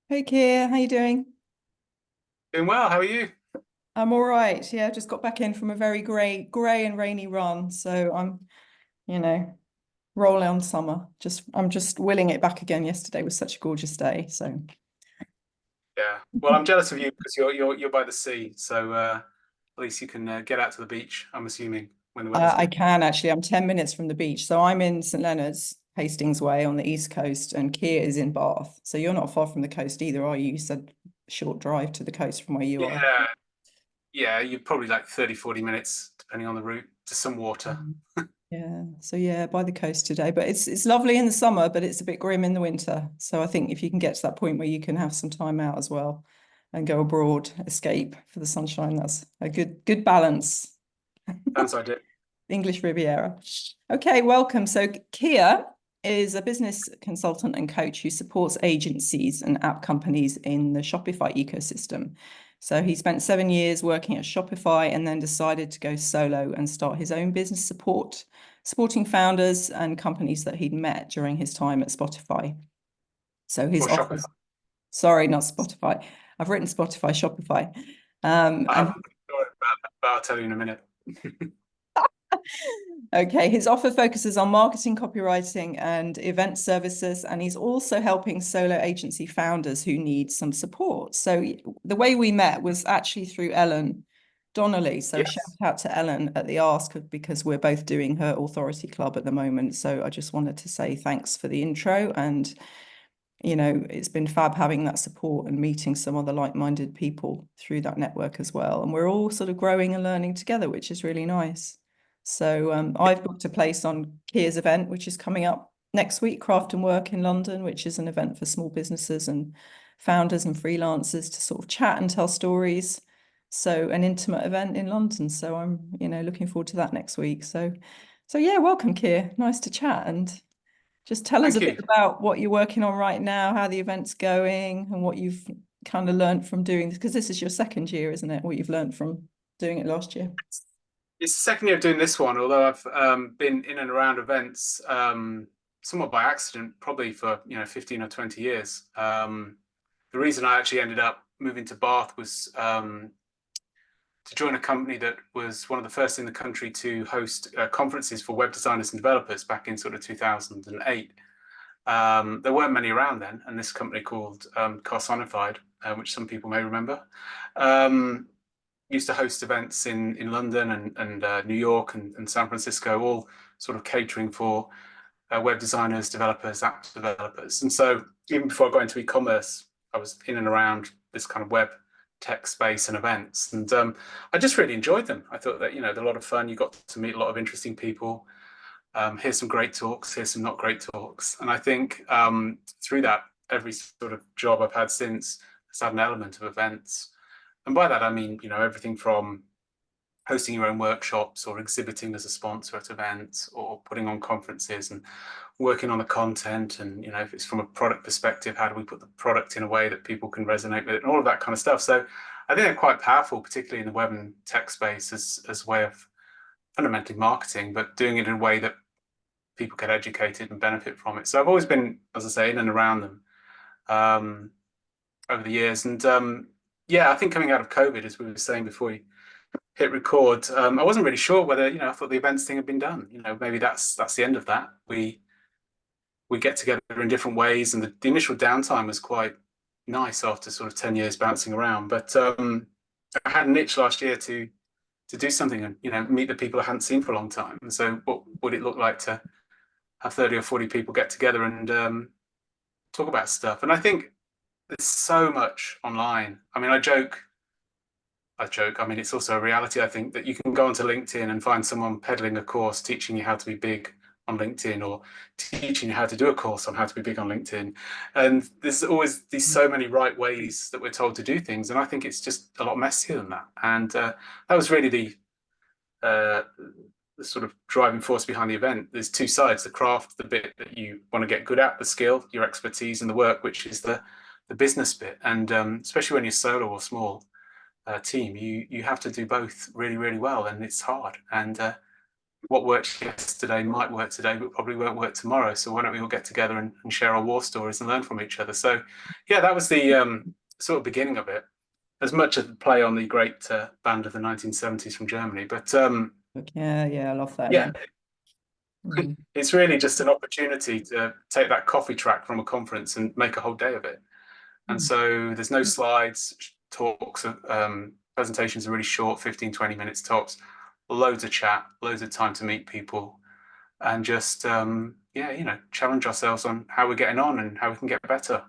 Hey Keir, how you doing? Doing well. How are you? I'm all right. Yeah, just got back in from a very grey and rainy run. So I'm, you know, rolling on summer. I'm just willing it back again. Yesterday was such a gorgeous day. So Yeah. Well, I'm jealous of you because you're by the sea, so at least you can get out to the beach. I'm assuming when the weather's I good. can actually. I'm 10 minutes from the beach. So I'm in St Leonard's, Hastings Way on the East Coast, and Keir is in Bath. So you're not far from the coast either, are you? You said short drive to the coast from where you are. Yeah. Yeah. You're probably like 30, 40 minutes, depending on the route, to some water. Yeah. So yeah, by the coast today, but it's lovely in the summer, but it's a bit grim in the winter. So I think if you can get to that point where you can have some time out as well and go abroad, escape for the sunshine, that's a good balance. Sounds ideal. English Riviera. Okay, welcome. So Kia is a business consultant and coach who supports agencies and app companies in the Shopify ecosystem. So he spent 7 years working at Shopify and then decided to go solo and start his own business supporting founders and companies that he'd met during his time at Spotify. So his Or Shopify. offers, sorry, not Spotify. I've written Spotify, Shopify. I And haven't got a story about that, but I'll tell you in a minute. Okay, his offer focuses on marketing, copywriting, and event services, and he's also helping solo agency founders who need some support. So the way we met was actually through Ellen Donnelly. So shout Yes. out to Ellen at the Ask because we're both doing her Authority Club at the moment. So I just wanted to say thanks for the intro, and it's been fab having that support and meeting some other like-minded people through that network as well. And we're all sort of growing and learning together, which is really nice. So I've booked a place on Keir's event, which is coming up next week, Craft and Work in London, which is an event for small businesses and founders and freelancers to sort of chat and tell stories. So an intimate event in London. So I'm, looking forward to that next week. So yeah, welcome, Keir. Nice to chat and just tell us a Thank bit you. about what you're working on right now, how the event's going, and what you've kind of learned from doing this, because this is your second year, isn't it? What you've learned from doing it last year. It's the second year of doing this one, although I've been in and around events somewhat by accident, probably for 15 or 20 years. The reason I actually ended up moving to Bath was to join a company that was one of the first in the country to host conferences for web designers and developers back in sort of 2008. There weren't many around then, and this company called Carsonified, which some people may remember, um, used to host events in London and New York and San Francisco, all sort of catering for web designers, developers, app developers. And so even before I got into e-commerce, I was in and around this kind of web tech space and events. And I just really enjoyed them. I thought that, they're a lot of fun. You got to meet a lot of interesting people. Here's some great talks, here's some not great talks. And I think through that, every sort of job I've had since has had an element of events. And by that, I mean, everything from hosting your own workshops or exhibiting as a sponsor at events or putting on conferences and working on the content. And, if it's from a product perspective, how do we put the product in a way that people can resonate with it and all of that kind of stuff. So I think they're quite powerful, particularly in the web and tech space as a way of fundamentally marketing, but doing it in a way that people get educated and benefit from it. So I've always been, as I say, in and around them um, over the years. And yeah, I think coming out of COVID, as we were saying before we hit record, I wasn't really sure whether, I thought the events thing had been done. Maybe that's the end of that. We get together in different ways, and the initial downtime was quite nice after sort of 10 years bouncing around. But I had an itch last year to do something and meet the people I hadn't seen for a long time. And so, what would it look like to have 30 or 40 people get together and talk about stuff? And I think there's so much online. I mean, I joke. I mean, it's also a reality. I think that you can go onto LinkedIn and find someone peddling a course teaching you how to be big on LinkedIn or teaching you how to do a course on how to be big on LinkedIn. And there's always these so many right ways that we're told to do things. And I think it's just a lot messier than that. And that was really uh, the sort of driving force behind the event. There's two sides: the craft, the bit that you want to get good at, the skill, your expertise, and the work, which is the business bit. And especially when you're solo or small team, you have to do both really, really well, and it's hard. And what worked yesterday might work today, but probably won't work tomorrow. So why don't we all get together and share our war stories and learn from each other? So yeah, that was the sort of beginning of it. As much as the play on the great band of the 1970s from Germany, but Yeah, I love that yeah, name. Mm. it's really just an opportunity to take that coffee track from a conference and make a whole day of it. And Mm. so there's no slides, talks, presentations are really short, 15, 20 minutes tops, loads of chat, loads of time to meet people, and just, yeah, challenge ourselves on how we're getting on and how we can get better.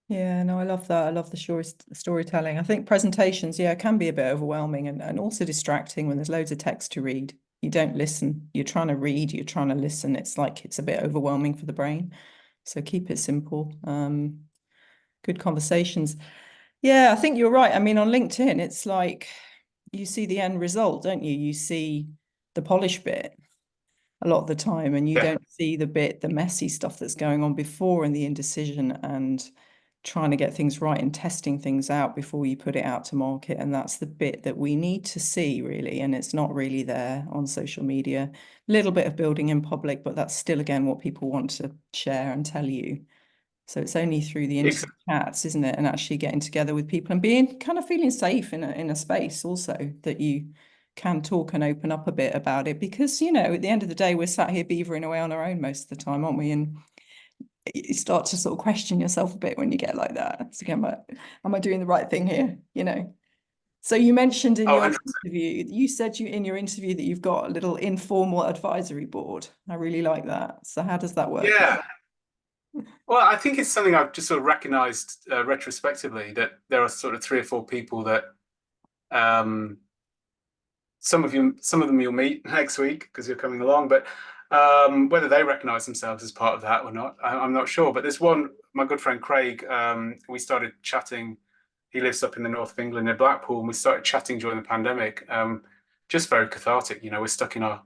Yeah, no, I love that. I love the storytelling. I think presentations, yeah, can be a bit overwhelming and also distracting when there's loads of text to read. You don't listen. You're trying to read, you're trying to listen. It's like it's a bit overwhelming for the brain. So keep it simple. Good conversations. Yeah, I think you're right. I mean, on LinkedIn, it's like you see the end result, don't you? You see the polished bit a lot of the time, and you Yeah, don't see the messy stuff that's going on before and the indecision and trying to get things right and testing things out before you put it out to market. And that's the bit that we need to see, really. And it's not really there on social media. A little bit of building in public, but that's still, again, what people want to share and tell you. So it's only through the internet exactly. chats, isn't it? And actually getting together with people and being kind of feeling safe in a space also that you can talk and open up a bit about it. Because, at the end of the day, we're sat here beavering away on our own most of the time, aren't we? And you start to sort of question yourself a bit when you get like that. So, am I doing the right thing here? So you mentioned in Oh, your 100%. interview, you said in your interview that you've got a little informal advisory board. I really like that. So how does that work? Yeah. Well, I think it's something I've just sort of recognized retrospectively that there are sort of three or four people that um, some of them you'll meet next week because you're coming along, but whether they recognize themselves as part of that or not, I'm not sure. But there's one, my good friend Craig, we started chatting. He lives up in the north of England near Blackpool, and we started chatting during the pandemic. Just very cathartic. We're stuck in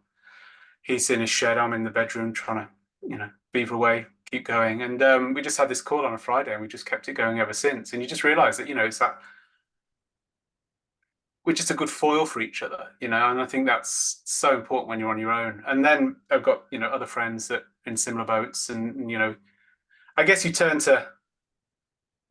he's in his shed, I'm in the bedroom trying to, beaver away, keep going. And we just had this call on a Friday and we just kept it going ever since. And you just realize that, it's that we're just a good foil for each other, and I think that's so important when you're on your own. And then I've got, other friends that in similar boats, and I guess you turn to,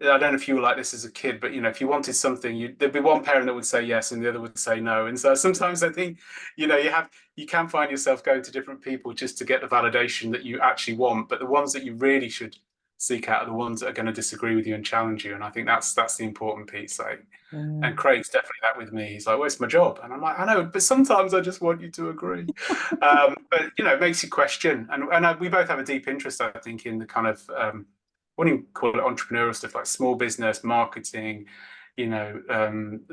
I don't know if you were like this as a kid, but if you wanted something, there'd be one parent that would say yes and the other would say no. And so sometimes I think, you can find yourself going to different people just to get the validation that you actually want. But the ones that you really should seek out are the ones that are going to disagree with you and challenge you. And I think that's the important piece. Like, Yeah. and Craig's definitely that with me. He's like, "Where's my job?" And I'm like, "I know, but sometimes I just want you to agree." But it makes you question. And we both have a deep interest, I think, in the kind of what do you call it, entrepreneurial stuff like small business marketing.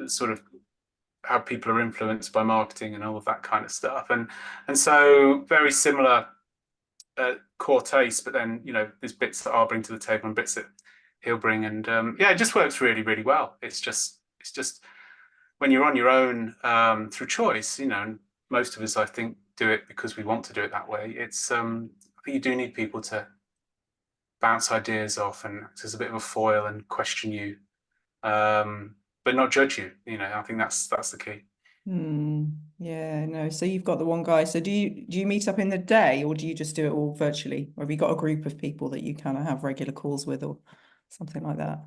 Sort of how people are influenced by marketing and all of that kind of stuff. And so very similar core taste, but then there's bits that I'll bring to the table and bits that he'll bring, and yeah, it just works really, really well. It's just when you're on your own through choice, and most of us, I think, do it because we want to do it that way. I think you do need people to bounce ideas off and act as a bit of a foil and question you, but not judge you. I think that's the key. Yeah, no. So you've got the one guy. So do you meet up in the day or do you just do it all virtually? Or have you got a group of people that you kind of have regular calls with or something like that?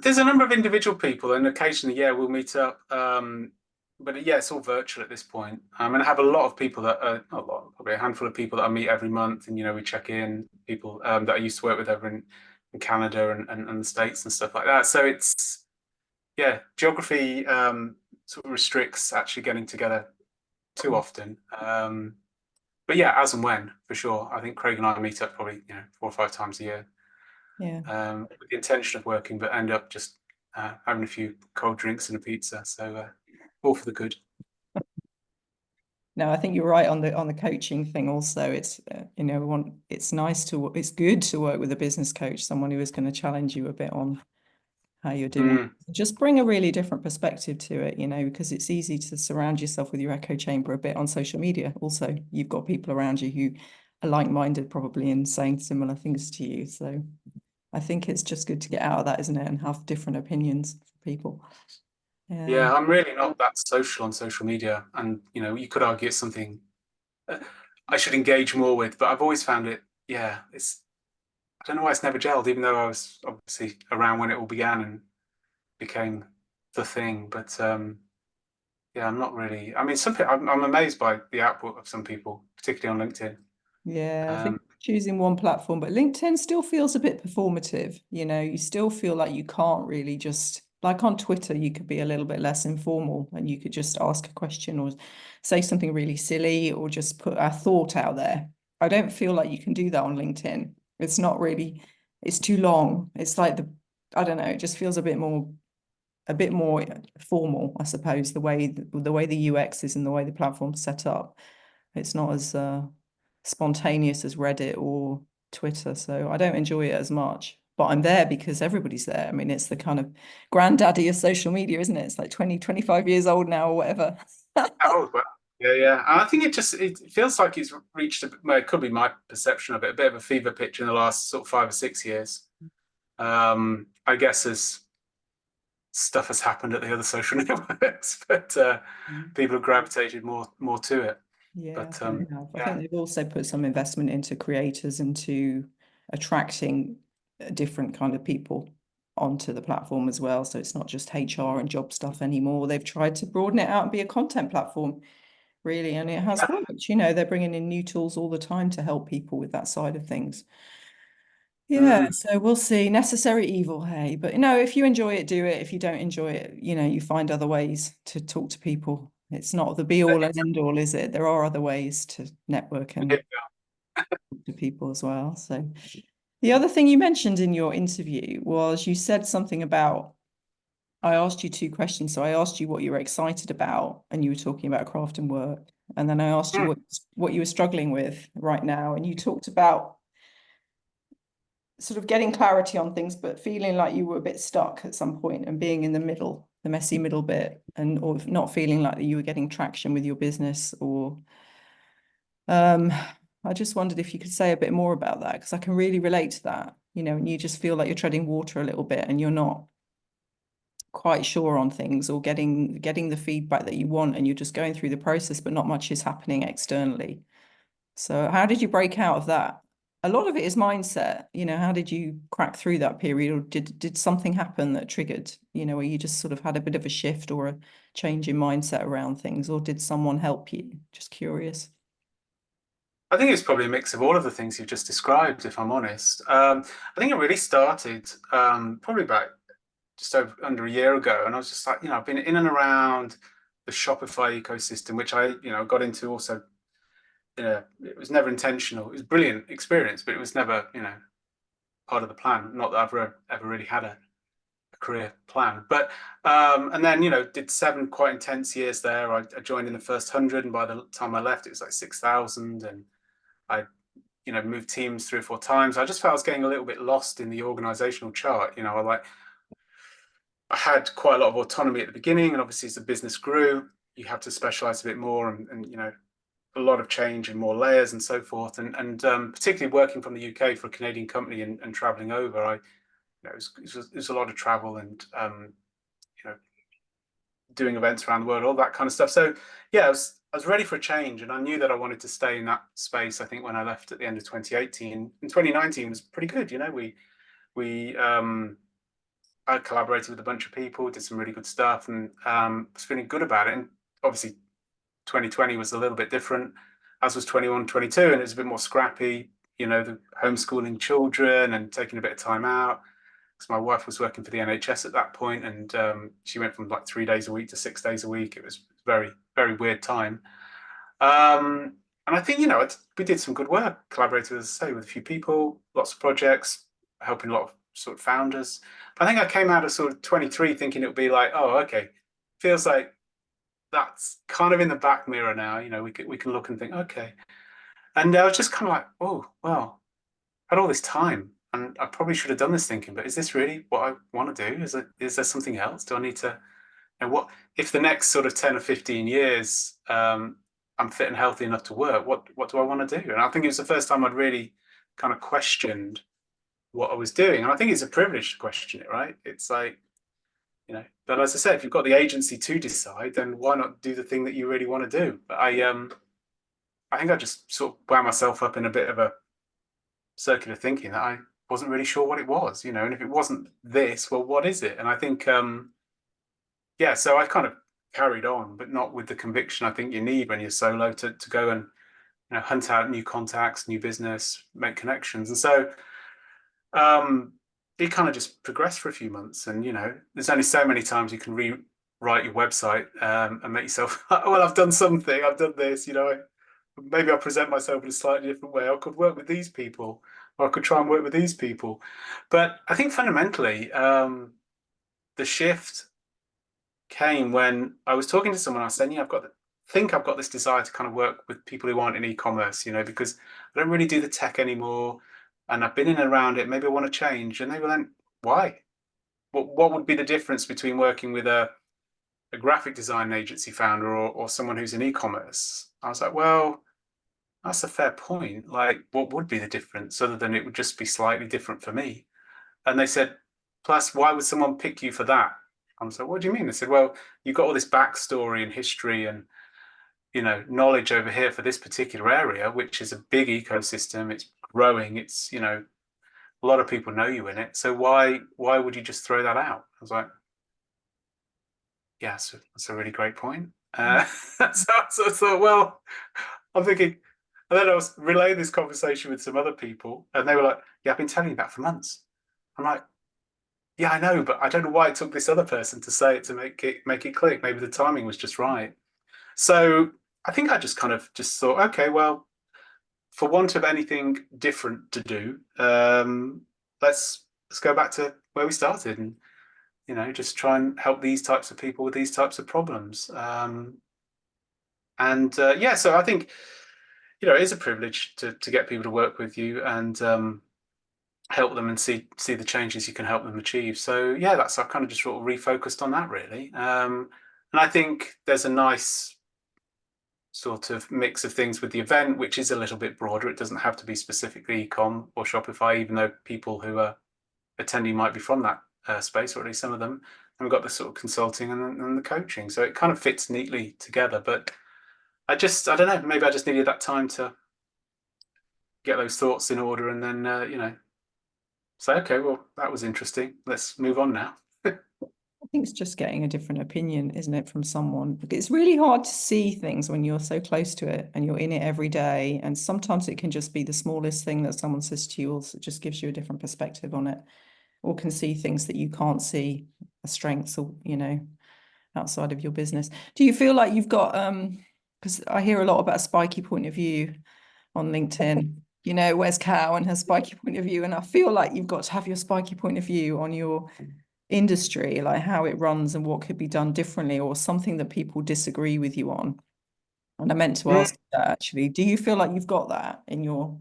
There's a number of individual people, and occasionally, yeah, we'll meet up. But yeah, it's all virtual at this point. And I have a lot of people that are not a lot, probably a handful of people that I meet every month, and we check in people that I used to work with over in Canada and the States and stuff like that. So it's yeah, geography sort of restricts actually getting together too often. But yeah, as and when for sure. I think Craig and I meet up probably 4 or 5 times a year Yeah. with the intention of working, but end up just having a few cold drinks and a pizza. So all for the good. No, I think you're right on the coaching thing also. It's it's good to work with a business coach, someone who is going to challenge you a bit on how you're doing. Mm, Just bring a really different perspective to it, because it's easy to surround yourself with your echo chamber a bit on social media. Also, you've got people around you who are like-minded probably and saying similar things to you. So I think it's just good to get out of that, isn't it? And have different opinions for people. Yeah. Yeah, I'm really not that social on social media, and you could argue it's something uh, I should engage more with, but I've always found it. Yeah, I don't know why it's never gelled, even though I was obviously around when it all began and became the thing. But yeah, I'm not really. I mean, some people, I'm amazed by the output of some people, particularly on LinkedIn. Yeah, I think Um, choosing one platform, but LinkedIn still feels a bit performative. You still feel like you can't really just, like on Twitter, you could be a little bit less informal and you could just ask a question or say something really silly or just put a thought out there. I don't feel like you can do that on LinkedIn. It's not really, it's too long. It's like I don't know, it just feels a bit more formal, I suppose, the way the UX is and the way the platform's set up. It's not as spontaneous as Reddit or Twitter, so I don't enjoy it as much. But I'm there because everybody's there. I mean, it's the kind of granddaddy of social media, isn't it? It's like 20, 25 years old now or whatever. oh well, yeah, yeah. And I think it feels like it's reached well, it could be my perception of it, a bit of a fever pitch in the last sort of 5 or 6 years. I guess as stuff has happened at the other social networks, but people have gravitated more to it. Yeah, But they have. I yeah, think they've also put some investment into creators and to attracting a different kind of people onto the platform as well. So it's not just HR and job stuff anymore. They've tried to broaden it out and be a content platform, really, and it has yeah. worked. They're bringing in new tools all the time to help people with that side of things. Yeah, Mm. so we'll see. Necessary evil, hey. But if you enjoy it, do it. If you don't enjoy it, you find other ways to talk to people. It's not the be all and end all, is it? There are other ways to network and talk to people as well. So the other thing you mentioned in your interview was you said something about I asked you two questions. So I asked you what you were excited about, and you were talking about craft and work. And then I asked you Mm. what you were struggling with right now, and you talked about sort of getting clarity on things, but feeling like you were a bit stuck at some point and being in the middle, the messy middle bit, and or not feeling like you were getting traction with your business or um I just wondered if you could say a bit more about that because I can really relate to that, and you just feel like you're treading water a little bit and you're not quite sure on things or getting the feedback that you want and you're just going through the process, but not much is happening externally. So how did you break out of that? A lot of it is mindset. How did you crack through that period, or did something happen that triggered, where you just sort of had a bit of a shift or a change in mindset around things, or did someone help you? Just curious. I think it's probably a mix of all of the things you've just described, if I'm honest. I think it really started probably about just over under a year ago, and I was just like, I've been in and around the Shopify ecosystem, which I, got into also. It was never intentional. It was a brilliant experience, but it was never, part of the plan. Not that I've ever really had a career plan, but and then did 7 quite intense years there. I joined in the first 100, and by the time I left, it was like 6,000, and I moved teams 3 or 4 times. I just felt I was getting a little bit lost in the organizational chart. I had quite a lot of autonomy at the beginning, and obviously as the business grew, you have to specialize a bit more, and a lot of change and more layers and so forth. And particularly working from the UK for a Canadian company and traveling over, it was a lot of travel and you know doing events around the world, all that kind of stuff. So yeah, I was ready for a change, and I knew that I wanted to stay in that space. I think when I left at the end of 2018, and 2019 was pretty good. We I collaborated with a bunch of people, did some really good stuff, and was feeling good about it. And obviously, 2020 was a little bit different, as was 21, 22, and it was a bit more scrappy. The homeschooling children and taking a bit of time out. Because my wife was working for the NHS at that point, and she went from like 3 days a week to 6 days a week. It was very, very weird time. And I think we did some good work, collaborated, as I say, with a few people, lots of projects, helping a lot of sort of founders. But I think I came out of sort of 23 thinking it would be like, oh, okay, feels like that's kind of in the back mirror now. We can look and think, okay. And I was just kind of like, oh, well, I had all this time, and I probably should have done this thinking, but is this really what I want to do? Is there something else? Do I need to, what if the next sort of 10 or 15 years I'm fit and healthy enough to work? What do I want to do? And I think it was the first time I'd really kind of questioned what I was doing. And I think it's a privilege to question it, right? It's like But as I said, if you've got the agency to decide, then why not do the thing that you really want to do? But I think I just sort of wound myself up in a bit of a circular thinking that I wasn't really sure what it was, and if it wasn't this, well, what is it? And I think, yeah, so I kind of carried on, but not with the conviction I think you need when you're solo to go and hunt out new contacts, new business, make connections. And so it kind of just progressed for a few months. And there's only so many times you can rewrite your website and make yourself, well, I've done something, I've done this, maybe I'll present myself in a slightly different way. I could work with these people, or I could try and work with these people. But I think fundamentally, the shift came when I was talking to someone. I was saying, yeah, I've got this desire to kind of work with people who aren't in e-commerce, because I don't really do the tech anymore, and I've been in and around it. Maybe I want to change. And they were like, why? What would be the difference between working with a graphic design agency founder or someone who's in e-commerce? I was like, well, that's a fair point. Like, what would be the difference other than it would just be slightly different for me? And they said, plus, why would someone pick you for that? I was like, what do you mean? They said, well, you've got all this backstory and history and knowledge over here for this particular area, which is a big ecosystem. It's growing. It's a lot of people know you in it. So why would you just throw that out? I was like, yeah, so that's a really great point. So I thought, well, I'm thinking, and then I was relaying this conversation with some other people, and they were like, yeah, I've been telling you that for months. I'm like, yeah, I know, but I don't know why it took this other person to say it to make it click. Maybe the timing was just right. So I think I just kind of just thought, okay, well, for want of anything different to do, let's go back to where we started and just try and help these types of people with these types of problems. And yeah, so I think it is a privilege to get people to work with you and help them and see the changes you can help them achieve. So yeah, I've kind of just sort of refocused on that really. And I think there's a nice sort of mix of things with the event, which is a little bit broader. It doesn't have to be specifically ecom or Shopify, even though people who are attending might be from that space, or at least some of them. And we've got the sort of consulting and the coaching. So it kind of fits neatly together. But I don't know, maybe I just needed that time to get those thoughts in order and then, say, okay, well, that was interesting. Let's move on now. I think it's just getting a different opinion, isn't it, from someone? It's really hard to see things when you're so close to it and you're in it every day. And sometimes it can just be the smallest thing that someone says to you, or it just gives you a different perspective on it, or can see things that you can't see, strengths or, outside of your business. Do you feel like you've got, because I hear a lot about a spiky point of view on LinkedIn, where's Cal and her spiky point of view? And I feel like you've got to have your spiky point of view on your industry, like how it runs and what could be done differently, or something that people disagree with you on. And I meant to ask that actually, do you feel like you've got that in your,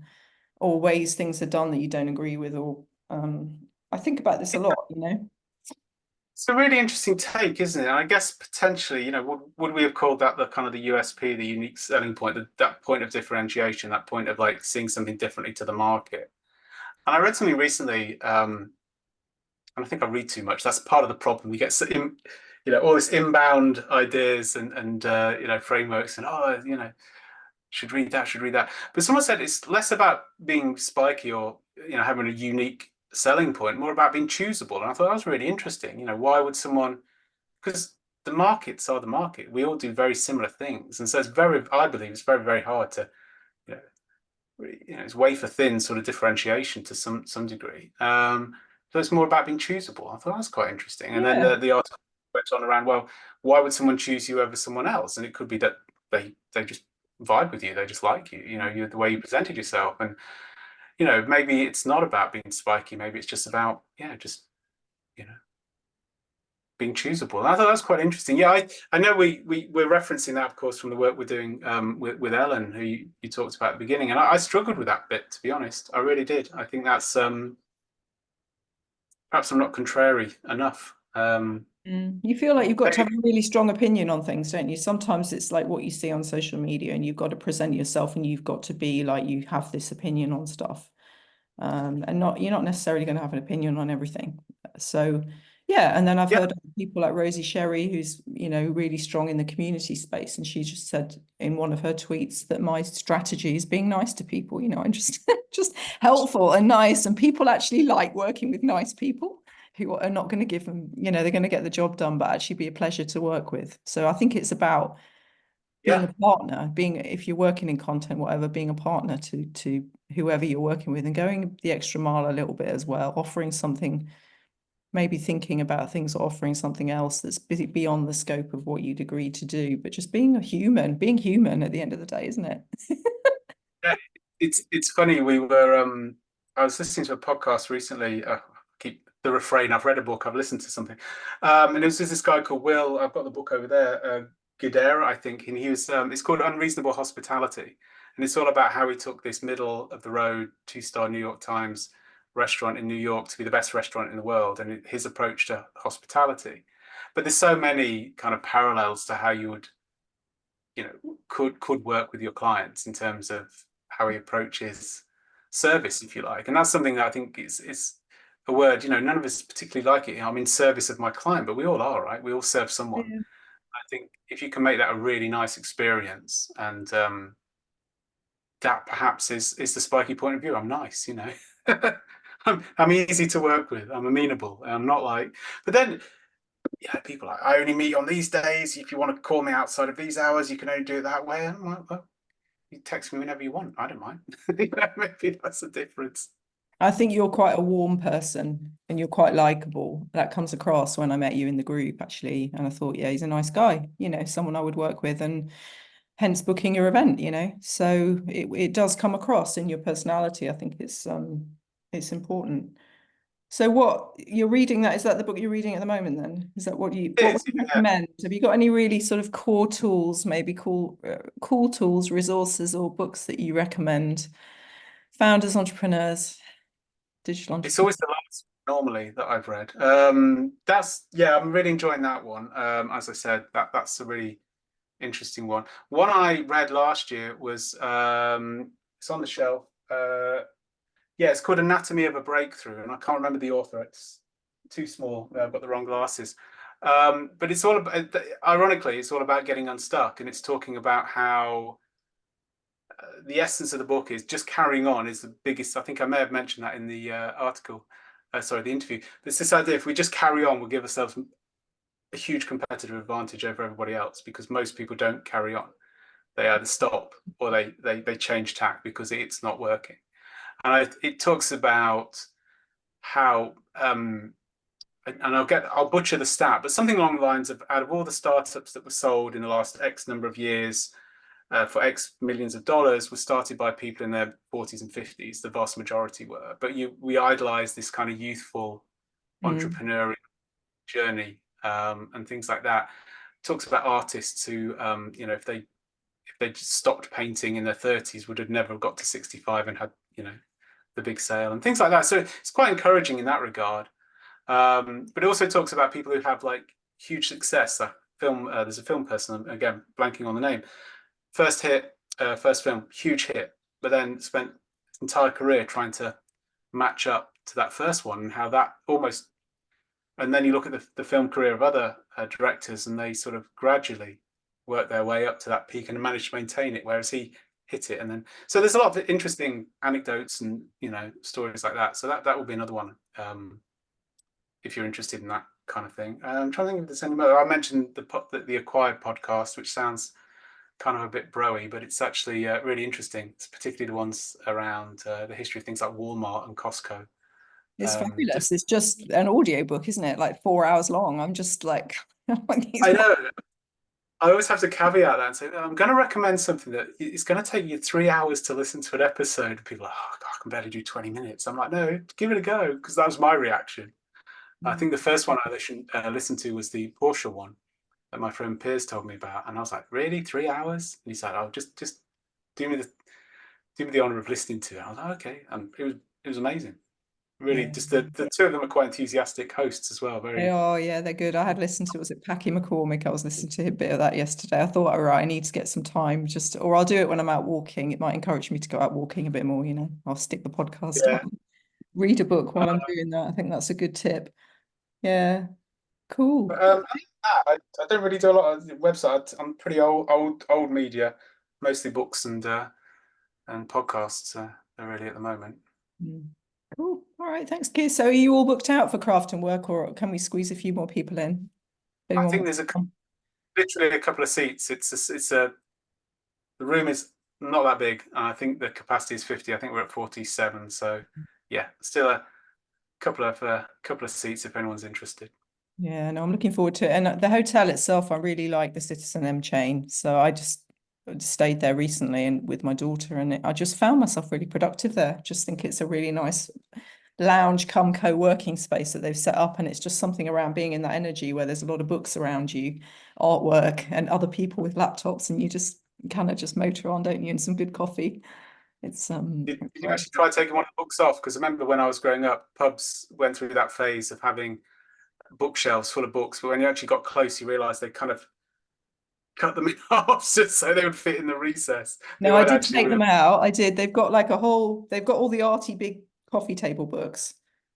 or ways things are done that you don't agree with? Or I think about this a lot, It's a really interesting take, isn't it? And I guess potentially, would we have called that the kind of the USP, the unique selling point, that point of differentiation, that point of like seeing something differently to the market? And I read something recently, and I think I read too much. That's part of the problem. We get all this inbound ideas and frameworks, and should read that, should read that. But someone said it's less about being spiky or having a unique selling point, more about being choosable. And I thought that was really interesting. Why would someone? Because the markets are the market. We all do very similar things, and so I believe it's very, very hard to, you know, it's wafer thin sort of differentiation to some degree. So it's more about being choosable. I thought that was quite interesting. And then the article went on around, well, why would someone choose you over someone else? And it could be that they just vibe with you, they just like you. You're the way you presented yourself, and maybe it's not about being spiky. Maybe it's just about just being choosable. And I thought that was quite interesting. Yeah, I know we're referencing that, of course, from the work we're doing with Ellen, who you talked about at the beginning. And I struggled with that bit, to be honest. I really did. I think that's perhaps I'm not contrary enough. You feel like you've got to have a really strong opinion on things, don't you? Sometimes it's like what you see on social media, and you've got to present yourself, and you've got to be like you have this opinion on stuff, and you're not necessarily going to have an opinion on everything. So Yeah, and then I've Yeah, heard other people like Rosie Sherry, who's, really strong in the community space, and she just said in one of her tweets that my strategy is being nice to people, and just just helpful and nice, and people actually like working with nice people who are not going to give them, they're going to get the job done, but actually be a pleasure to work with. So I think it's about being yeah, a partner, being, if you're working in content, whatever, being a partner to whoever you're working with, and going the extra mile a little bit as well, offering something, maybe thinking about things or offering something else that's beyond the scope of what you'd agreed to do, but just being human at the end of the day, isn't it? yeah. It's funny. I was listening to a podcast recently. Keep the refrain. I've read a book. I've listened to something, and it was just this guy called Will. I've got the book over there. Guidera, I think, and he was. It's called Unreasonable Hospitality, and it's all about how he took this middle of the road 2-star New York Times restaurant in New York to be the best restaurant in the world, and his approach to hospitality. But there's so many kind of parallels to how you would, could work with your clients in terms of how he approaches service, if you like. And that's something that I think is a word, none of us particularly like it. I'm in service of my client, but we all are, right? We all serve someone. Yeah. I think if you can make that a really nice experience, and that perhaps is the spiky point of view. I'm nice. I'm easy to work with. I'm amenable. I'm not like, but then yeah, people are like, I only meet on these days. If you want to call me outside of these hours, you can only do it that way. I'm like, well, you text me whenever you want. I don't mind. Maybe that's the difference. I think you're quite a warm person and you're quite likable. That comes across when I met you in the group, actually. And I thought, yeah, he's a nice guy, someone I would work with, and hence booking your event. So it does come across in your personality. I think it's important. So what you're reading, is that the book you're reading at the moment then? Is that what It would is, you yeah. recommend? Have you got any really sort of core tools, maybe cool tools, resources, or books that you recommend? Founders, entrepreneurs, digital It's entrepreneurs. always the last normally that I've read. That's yeah, I'm really enjoying that one. As I said, that's a really interesting one. One I read last year was it's on the shelf. Yeah, it's called Anatomy of a Breakthrough, and I can't remember the author. It's too small. I've got the wrong glasses. But it's all about, ironically, it's all about getting unstuck, and it's talking about how the essence of the book is just carrying on is the biggest. I think I may have mentioned that in the article, sorry, the interview. But it's this idea: if we just carry on, we'll give ourselves a huge competitive advantage over everybody else because most people don't carry on. They either stop or they change tack because it's not working. And it talks about how and I'll butcher the stat, but something along the lines of out of all the startups that were sold in the last X number of years for X millions of dollars were started by people in their 40s and 50s. The vast majority were, but we idolize this kind of youthful Mm. entrepreneurial journey and things like that. It talks about artists who, if they just stopped painting in their 30s, would have never got to 65 and had, the big sale and things like that. So it's quite encouraging in that regard. But it also talks about people who have like huge success. There's a film person, again, blanking on the name. First hit, first film, huge hit, but then spent his entire career trying to match up to that first one and how that almost. And then you look at the film career of other directors, and they sort of gradually work their way up to that peak and manage to maintain it, whereas he hit it. And then, so there's a lot of interesting anecdotes and stories like that. So that will be another one. If you're interested in that kind of thing. I'm trying to think if there's any more. I mentioned the Acquired podcast, which sounds kind of a bit broy, but it's actually really interesting. It's particularly the ones around the history of things like Walmart and Costco. It's Just fabulous. It's just an audio book, isn't it? Like 4 hours long. I'm just like, I know. I always have to caveat that and say, I'm going to recommend something that it's going to take you 3 hours to listen to an episode. People are like, oh, God, I can barely do 20 minutes. I'm like, no, give it a go, because that was my reaction. I think the first one I listened to was the Porsche one that my friend Piers told me about, and I was like, "Really, 3 hours?" And he's like, "Oh, just do me the honor of listening to it." I was like, "Okay," and it was amazing. Really, Yeah. just the two of them are quite enthusiastic hosts as well. They Very, are, yeah, they're good. I had listened to, was it Packy McCormick? I was listening to a bit of that yesterday. I thought, all right, I need to get some time or I'll do it when I'm out walking. It might. Me to go out walking a bit more. I'll stick the podcast yeah. on, read a book while I'm Uh, doing that. I think that's a good tip. Yeah. Cool. But I don't really do a lot of website. I'm pretty old media, mostly books and podcasts. Are really at the moment. Mm. Cool. All right. Thanks, Keir. So are you all booked out for craft and work, or can we squeeze a few more people in? I Anyone think wants there's to come? literally a couple of seats. It's a the room is not that big. And I think the capacity is 50. I think we're at 47. So yeah, still a couple of seats if anyone's interested. Yeah, no, I'm looking forward to it. And the hotel itself, I really like the Citizen M chain. So I just stayed there recently and with my daughter, and I just found myself really productive there. Just think it's a really nice lounge come co-working space that they've set up, and it's just something around being in that energy where there's a lot of books around you, artwork, and other people with laptops, and you just kind of just motor on, don't you? And some good coffee. It's Did you actually try taking one of the books off? Because I remember when I was growing up, pubs went through that phase of having bookshelves full of books, but when you actually got close, you realised they kind of cut them in half just so they would fit in the recess. They No, I weren't did actually take real. them out. I did. They've got like a whole, they've got all the arty big coffee table books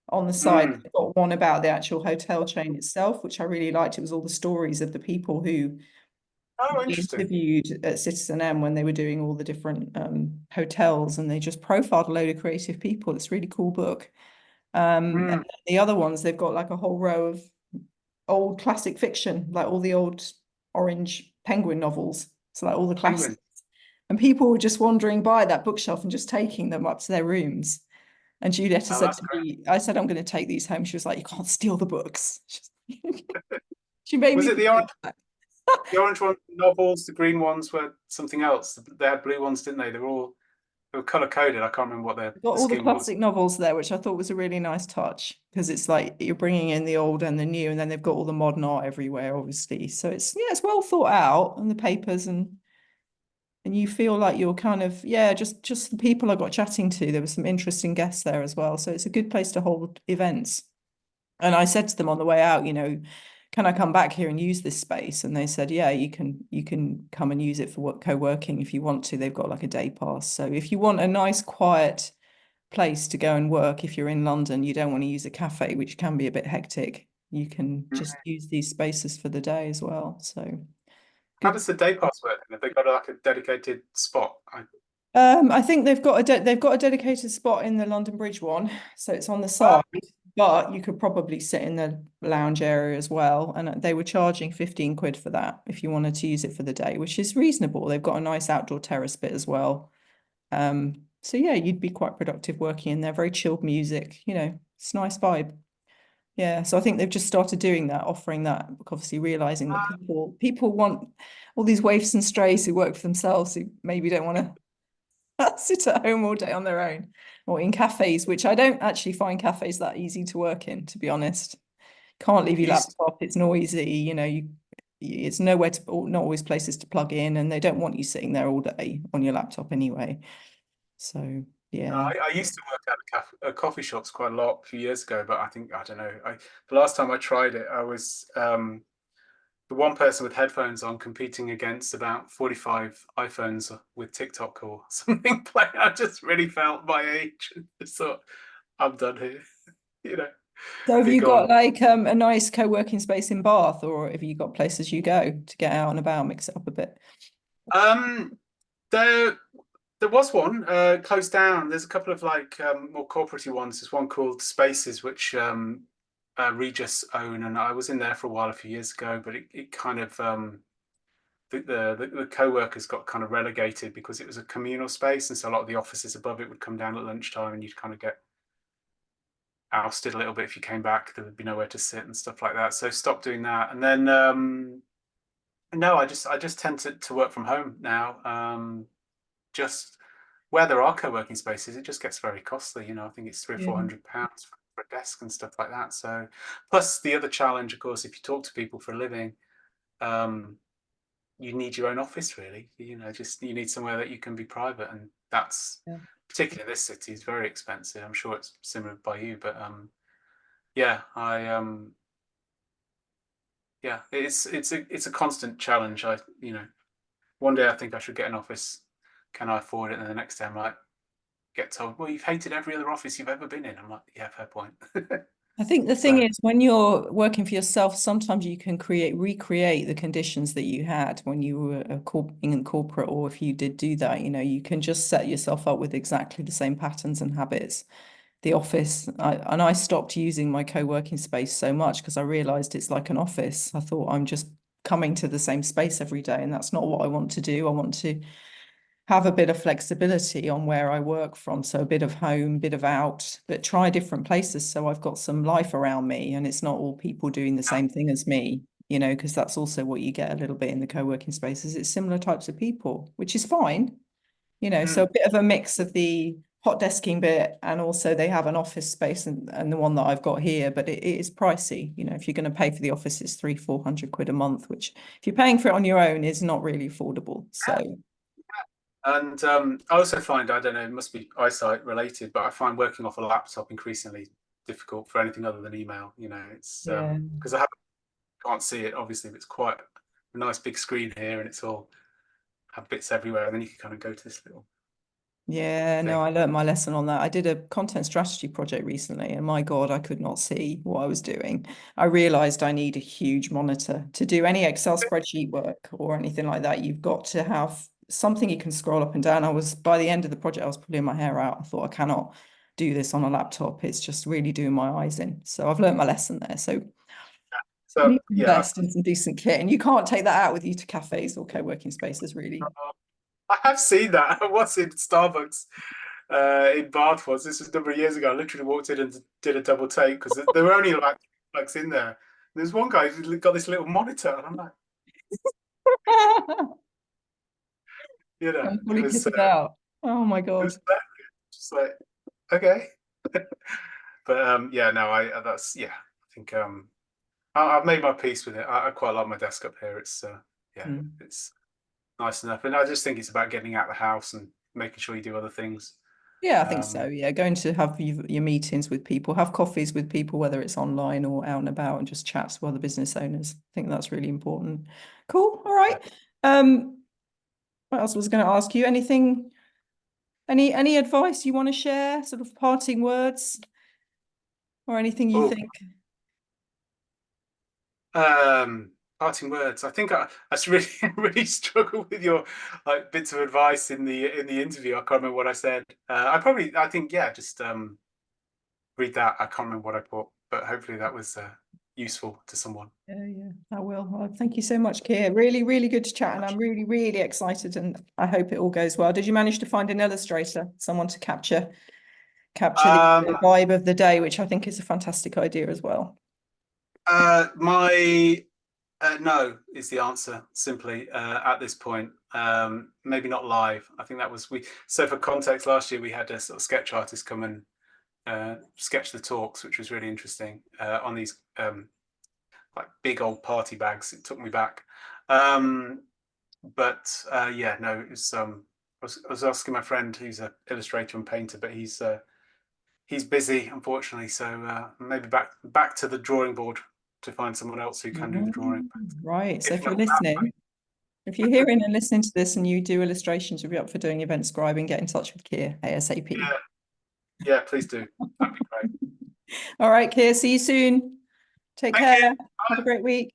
on the side. Mm. They've got one about the actual hotel chain itself, which I really liked. It was all the stories of the people who Oh, they interesting. interviewed at Citizen M when they were doing all the different hotels, and they just profiled a load of creative people. It's a really cool book. And Mm. the other ones, they've got like a whole row of old classic fiction, like all the old Orange Penguin novels. So like all the classics. Penguin. And people were just wandering by that bookshelf and just taking them up to their rooms. And Julietta Oh, said that's to great. me, I said, I'm going to take these home. She was like, you can't steal the books. She made Was me it put it back. the orange one novels? The green ones were something else. They had blue ones, didn't they? They were color coded. I can't remember what Got the all the scheme was. classic novels there, which I thought was a really nice touch because it's like you're bringing in the old and the new, and then they've got all the modern art everywhere, obviously. So it's yeah, it's well thought out, and the papers and you feel like you're kind of yeah, just the people I got chatting to. There were some interesting guests there as well, so it's a good place to hold events. And I said to them on the way out, can I come back here and use this space? And they said, yeah, you can come and use it for work co-working if you want to. They've got like a day pass. So if you want a nice quiet place to go and work, if you're in London, you don't want to use a cafe, which can be a bit hectic. You can just use these spaces for the day as well. So How good. does the day pass work? Have they got like a dedicated spot? I think they've got a dedicated spot in the London Bridge one, so it's on the Oh, side. But you could probably sit in the lounge area as well, and they were charging 15 quid for that if you wanted to use it for the day, which is reasonable. They've got a nice outdoor terrace bit as well. So yeah, you'd be quite productive working in there. Very chilled music, it's a nice vibe. Yeah, so I think they've just started doing that, offering that, obviously realizing that people want all these waifs and strays who work for themselves who maybe don't want to sit at home all day on their own or in cafes, which I don't actually find cafes that easy to work in, to be honest. Can't leave your used laptop, it's noisy, it's nowhere to, not always places to plug in, and they don't want you sitting there all day on your laptop anyway. So, yeah. I used to work at coffee shops quite a lot a few years ago, but I don't know. The last time I tried it, I was the one person with headphones on competing against about 45 iPhones with TikTok or something playing. I just really felt my age and just thought, I'm done here, you know, So have be you got gone. like a nice co-working space in Bath, or have you got places you go to get out and about, mix it up a bit? Um, there there was one closed down. There's a couple of like more corporate ones. There's one called Spaces, which Regis own, and I was in there for a while a few years ago, but it kind of the co-workers got kind of relegated because it was a communal space, and so a lot of the offices above it would come down at lunchtime, and you'd kind of get ousted a little bit if you came back. There would be nowhere to sit and stuff like that. So stopped doing that, and then no, I just tend to work from home now. Just where there are co-working spaces, it just gets very costly. I think it's three or Yeah. four hundred pounds for a desk and stuff like that. So, plus the other challenge, of course, if you talk to people for a living, um, you need your own office. Really, just you need somewhere that you can be private, and that's Yeah. particularly in this city is very expensive. I'm sure it's similar by you, but yeah, yeah, it's a constant challenge. One day I think I should get an office. Can I afford it? And the next day I'm like, get told, well, you've hated every other office you've ever been in. I'm like, yeah, fair point. I think the thing So is, when you're working for yourself, sometimes you can recreate the conditions that you had when you were in corporate, or if you did do that, you can just set yourself up with exactly the same patterns and habits. The office, and I stopped using my co-working space so much because I realized it's like an office. I thought I'm just coming to the same space every day, and that's not what I want to do. I want to have a bit of flexibility on where I work from. So a bit of home, bit of out, but try different places. So I've got some life around me and it's not all people doing the same thing as me, because that's also what you get a little bit in the co-working spaces. It's similar types of people, which is fine, so a mm, bit of a mix of the hot desking bit, and also they have an office space, and the one that I've got here, but it is pricey. If you're going to pay for the office, it's 300-400 quid a month, which if you're paying for it on your own is not really affordable. So and I also find, I don't know, it must be eyesight related, but I find working off a laptop increasingly difficult for anything other than email. It's yeah. because I can't see it, obviously, but it's quite a nice big screen here, and it's all have bits everywhere, and then you can kind of go to this little Yeah, no, thing. I learned my lesson on that. I did a content strategy project recently, and my God, I could not see what I was doing. I realized I need a huge monitor to do any Excel spreadsheet work or anything like that. You've got to have something you can scroll up and down. By the end of the project, I was pulling my hair out. I thought, I cannot do this on a laptop. It's just really doing my eyes in. So I've learned my lesson there. So you So need to yeah, invest in some decent kit, and you can't take that out with you to cafes or co-working spaces, really. I have seen that. I was in Starbucks in Bath once. This was a number of years ago. I literally walked in and did a double take because there were only like flex in there. There's one guy who's got this little monitor, and I'm like, I'm it fully was kitted out. Oh my it God. was just like okay, but yeah, no, I that's yeah. I think I've made my peace with it. I quite like my desk up here. It's yeah, Mm. it's nice enough, and I just think it's about getting out of the house and making sure you do other things. Yeah, I think so. Um, Yeah, going to have your meetings with people, have coffees with people, whether it's online or out and about, and just chats with other business owners. I think that's really important. Cool. All right. Um, what else was going to ask you? Anything, any advice you want to share? Sort of parting words or anything you oh, think? parting words. I think I really really struggle with your like bits of advice in the interview. I can't remember what I said. I think yeah, just read that. I can't remember what I put, but hopefully that was useful to someone. Yeah, I will. Well, thank you so much, Keir. Really, really good to chat, and I'm really, really excited, and I hope it all goes well. Did you manage to find an illustrator, someone to capture Um, the vibe of the day, which I think is a fantastic idea as well? my no is the answer simply at this point. Maybe not live. I think that was we. So for context, last year we had a sort of sketch artist come and sketch the talks, which was really interesting on these like big old party bags. It took me back. Um, but yeah, no, it was. I was asking my friend who's an illustrator and painter, but he's busy, unfortunately. So maybe back to the drawing board to find someone else who can do the drawing. Mm, right. So If if you're not, listening, if you're hearing and listening to this and you do illustrations, you'll be up for doing event scribing, get in touch with Keir ASAP. yeah, yeah, please do. That'd be great. All right, Keir, see you soon. Take Thank care. you. Have a great week.